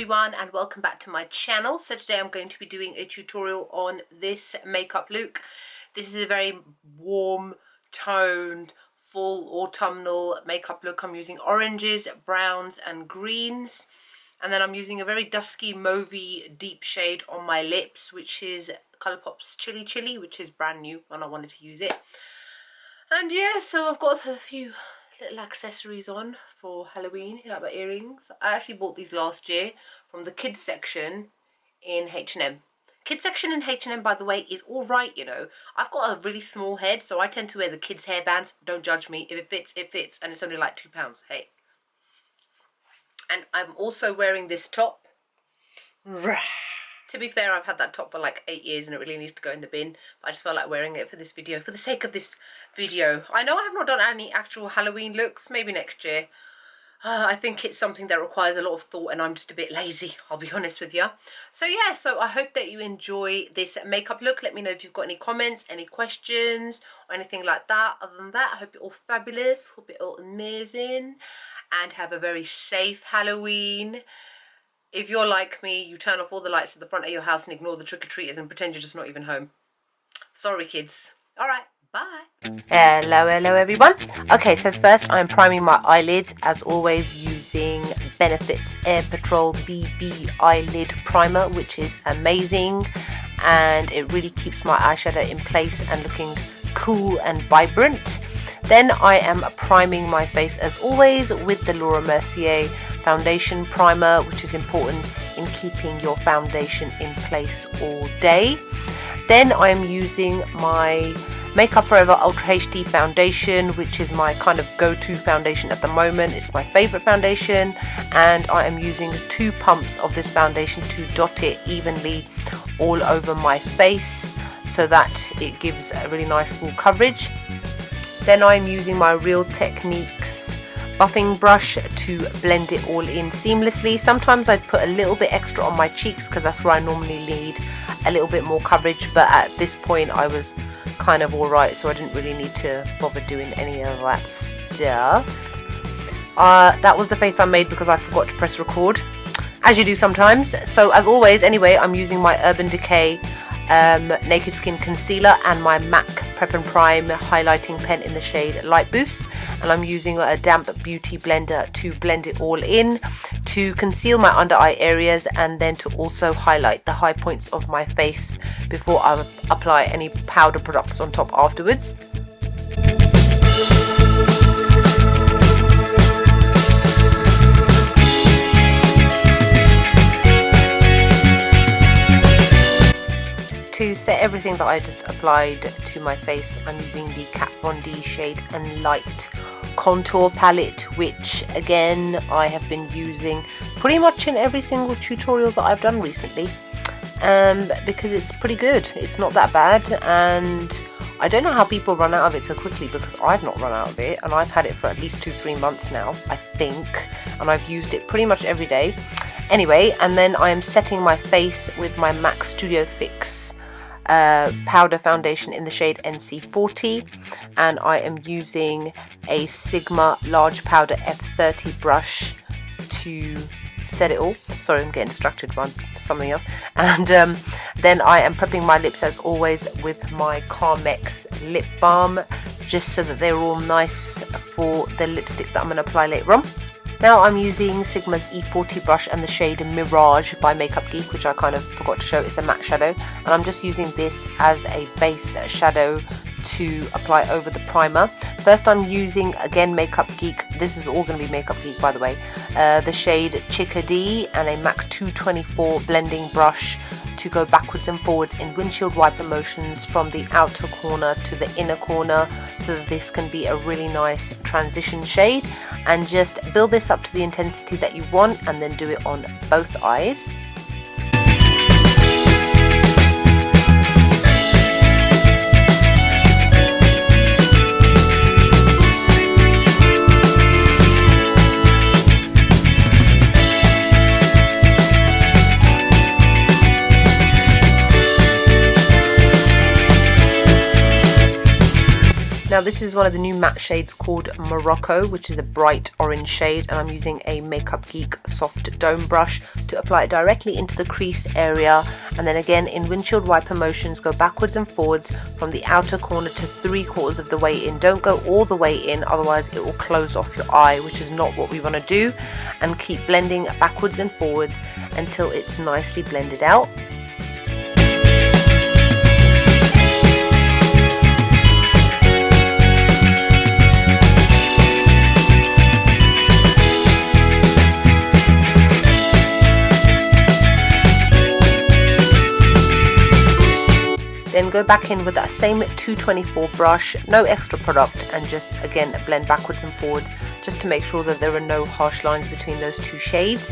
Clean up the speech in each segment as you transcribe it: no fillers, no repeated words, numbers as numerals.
everyone and welcome back to my channel. So today I'm going to be doing a tutorial on this makeup look. This is a very warm toned full autumnal makeup look. I'm using oranges, browns and greens, and then I'm using a very dusky mauvey deep shade on my lips, which is Colourpop's Chili Chili, which is brand new and I wanted to use it. And yeah, so I've got a few little accessories on for Halloween, like my earrings. I actually bought these last year from the kids section in H&M. Kids section in H&M, by the way, is all right, you know. I've got a really small head, so I tend to wear the kids hairbands. Don't judge me. If it fits, it fits, and it's only like £2. Hey. And I'm also wearing this top. To be fair, I've had that top for like 8 years and it really needs to go in the bin. But I just felt like wearing it for this video, for the sake of this video. I know I have not done any actual Halloween looks, maybe next year. I think it's something that requires a lot of thought and I'm just a bit lazy, I'll be honest with you. So yeah, so I hope that you enjoy this makeup look. Let me know if you've got any comments, any questions or anything like that. Other than that, I hope you're all fabulous, hope you're all amazing and have a very safe Halloween. If you're like me, you turn off all the lights at the front of your house and ignore the trick-or-treaters and pretend you're just not even home. Sorry, kids. All right, bye. Hello everyone. Okay, so first I'm priming my eyelids, as always, using Benefit's Air Patrol BB Eyelid Primer, which is amazing. And it really keeps my eyeshadow in place and looking cool and vibrant. Then I am priming my face, as always, with the Mercier foundation primer, which is important in keeping your foundation in place all day. Then I am using my Makeup Forever Ultra HD foundation, which is my kind of go-to foundation at the moment. It's my favorite foundation, and I am using 2 pumps of this foundation to dot it evenly all over my face so that it gives a really nice full coverage. Then I'm using my Real Techniques buffing brush to blend it all in seamlessly. Sometimes I'd put a little bit extra on my cheeks because that's where I normally need a little bit more coverage, but at this point I was kind of alright, so I didn't really need to bother doing any of that stuff. That was the face I made because I forgot to press record, as you do sometimes. So as always, anyway, I'm using my Urban Decay Naked Skin Concealer and my MAC Prep and Prime highlighting pen in the shade Light Boost, and I'm using a damp beauty blender to blend it all in, to conceal my under eye areas and then to also highlight the high points of my face before I apply any powder products on top afterwards. To set everything that I just applied to my face, I'm using the Kat Von D Shade and Light contour palette, which again I have been using pretty much in every single tutorial that I've done recently, because it's pretty good. It's not that bad, and I don't know how people run out of it so quickly, because I've not run out of it and I've had it for at least 2-3 months now, I think, and I've used it pretty much every day. Anyway, and then I am setting my face with my MAC Studio Fix powder foundation in the shade NC40, and I am using a Sigma large powder F30 brush to set it all. Sorry, I'm getting distracted by something else. And then I am prepping my lips, as always, with my Carmex lip balm, just so that they're all nice for the lipstick that I'm going to apply later on. Now I'm using Sigma's E40 brush and the shade Mirage by Makeup Geek, which I kind of forgot to show. It's a matte shadow, and I'm just using this as a base shadow to apply over the primer. First I'm using, again, Makeup Geek. This is all going to be Makeup Geek, by the way. The shade Chikadee and a MAC 224 blending brush to go backwards and forwards in windshield wiper motions from the outer corner to the inner corner, so that this can be a really nice transition shade, and just build this up to the intensity that you want and then do it on both eyes. Now this is one of the new matte shades called Morocco, which is a bright orange shade, and I'm using a Makeup Geek soft dome brush to apply it directly into the crease area, and then again in windshield wiper motions go backwards and forwards from the outer corner to 3/4 of the way in. Don't go all the way in, otherwise it will close off your eye, which is not what we want to do, and keep blending backwards and forwards until it's nicely blended out. Then go back in with that same 224 brush, no extra product, and just again blend backwards and forwards just to make sure that there are no harsh lines between those two shades.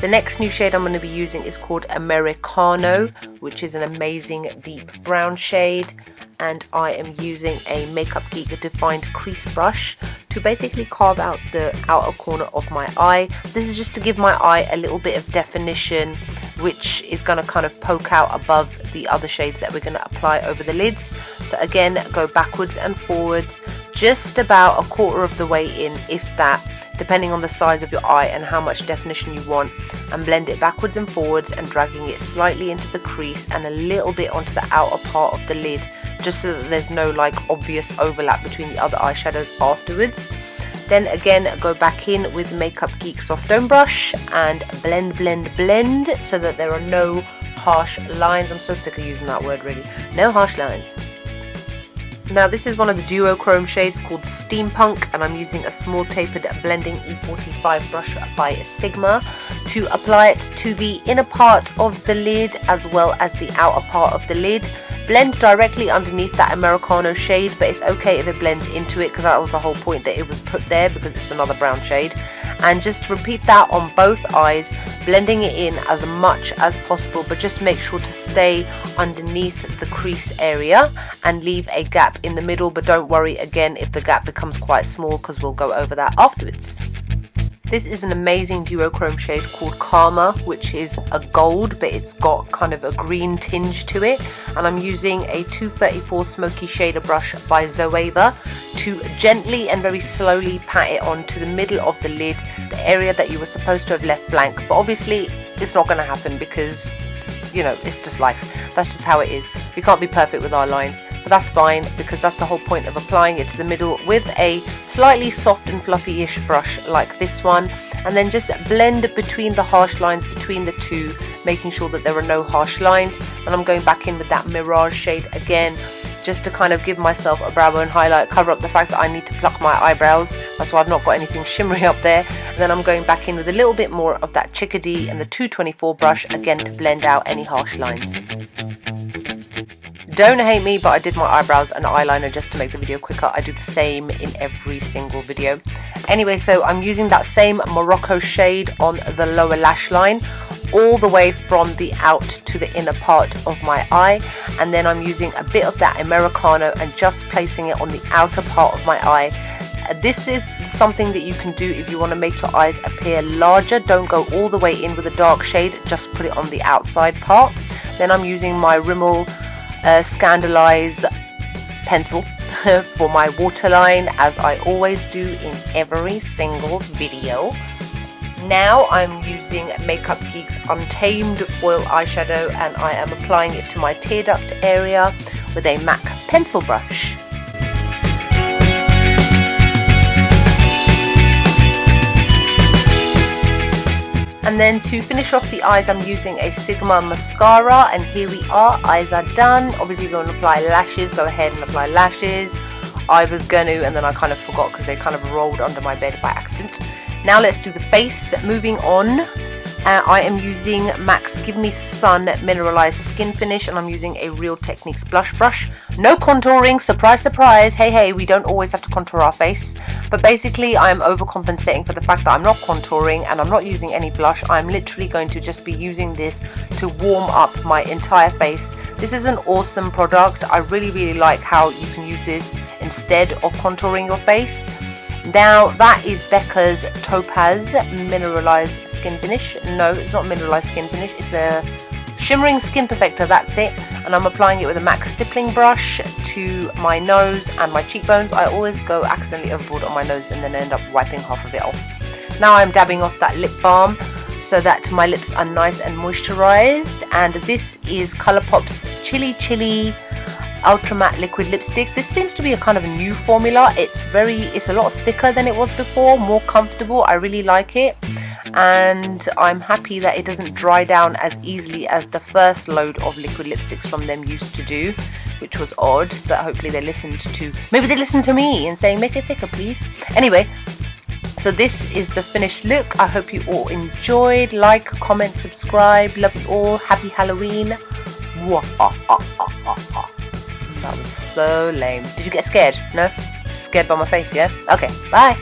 The next new shade I'm going to be using is called Americano, which is an amazing deep brown shade, and I am using a Makeup Geek defined crease brush to basically carve out the outer corner of my eye. This is just to give my eye a little bit of definition, which is going to kind of poke out above the other shades that we're going to apply over the lids. So again, go backwards and forwards, just about 1/4 of the way in, if that, depending on the size of your eye and how much definition you want, and blend it backwards and forwards and dragging it slightly into the crease and a little bit onto the outer part of the lid, just so that there's no like obvious overlap between the other eyeshadows afterwards. Then again, go back in with Makeup Geek soft dome brush and blend so that there are no harsh lines. I'm so sick of using that word really. No harsh lines. Now this is one of the duochrome shades called Steampunk, and I'm using a small tapered blending E45 brush by Sigma to apply it to the inner part of the lid as well as the outer part of the lid. Blend directly underneath that Americano shade, but it's okay if it blends into it because that was the whole point that it was put there, because it's another brown shade. And just repeat that on both eyes, blending it in as much as possible, but just make sure to stay underneath the crease area and leave a gap in the middle. But don't worry again if the gap becomes quite small, because we'll go over that afterwards. This is an amazing duochrome shade called Karma, which is a gold, but it's got kind of a green tinge to it. And I'm using a 234 Smoky Shader brush by Zoeva to gently and very slowly pat it onto the middle of the lid, the area that you were supposed to have left blank. But obviously it's not going to happen because, you know, it's just life. That's just how it is. We can't be perfect with our lines. But that's fine, because that's the whole point of applying it to the middle with a slightly soft and fluffy-ish brush like this one, and then just blend between the harsh lines between the two, making sure that there are no harsh lines. And I'm going back in with that Mirage shade again, just to kind of give myself a brow bone highlight, cover up the fact that I need to pluck my eyebrows. That's why I've not got anything shimmery up there. And then I'm going back in with a little bit more of that Chikadee and the 224 brush again to blend out any harsh lines. Don't hate me, but I did my eyebrows and eyeliner just to make the video quicker. I do the same in every single video. Anyway, so I'm using that same Morocco shade on the lower lash line, all the way from the out to the inner part of my eye. And then I'm using a bit of that Americano and just placing it on the outer part of my eye. This is something that you can do if you want to make your eyes appear larger. Don't go all the way in with a dark shade, just put it on the outside part. Then I'm using my Rimmel Scandaleyes pencil for my waterline, as I always do in every single video. Now I'm using Makeup Geek's Untamed foil eyeshadow, and I am applying it to my tear duct area with a MAC pencil brush. And then to finish off the eyes, I'm using a Sigma mascara, and here we are, eyes are done. Obviously if you want to apply lashes, go ahead and apply lashes. I was going to, and then I kind of forgot because they kind of rolled under my bed by accident. Now let's do the face. Moving on, I am using MAC's Give Me Sun Mineralize Skinfinish, and I'm using a Real Techniques blush brush. No contouring, surprise, surprise. Hey, we don't always have to contour our face. But basically, I'm overcompensating for the fact that I'm not contouring and I'm not using any blush. I'm literally going to just be using this to warm up my entire face. This is an awesome product. I really like how you can use this instead of contouring your face. Now, that is Becca's Topaz Mineralize Skin Finish. No, it's not Mineralize Skin Finish. It's a shimmering skin perfector, that's it. And I'm applying it with a MAC stippling brush to my nose and my cheekbones. I always go accidentally overboard on my nose and then end up wiping half of it off. Now I'm dabbing off that lip balm so that my lips are nice and moisturized. And this is Colourpop's Chili Chili Ultra Matte Liquid Lipstick. This seems to be a kind of a new formula. It's a lot thicker than it was before, more comfortable. I really like it. And I'm happy that it doesn't dry down as easily as the first load of liquid lipsticks from them used to do, which was odd, but hopefully they listened to me and saying make it thicker please. Anyway, so this is the finished look. I hope you all enjoyed. Like, comment, subscribe. Love you all. Happy Halloween. That was so lame. Did you get scared? No? Scared by my face, yeah? Okay, bye.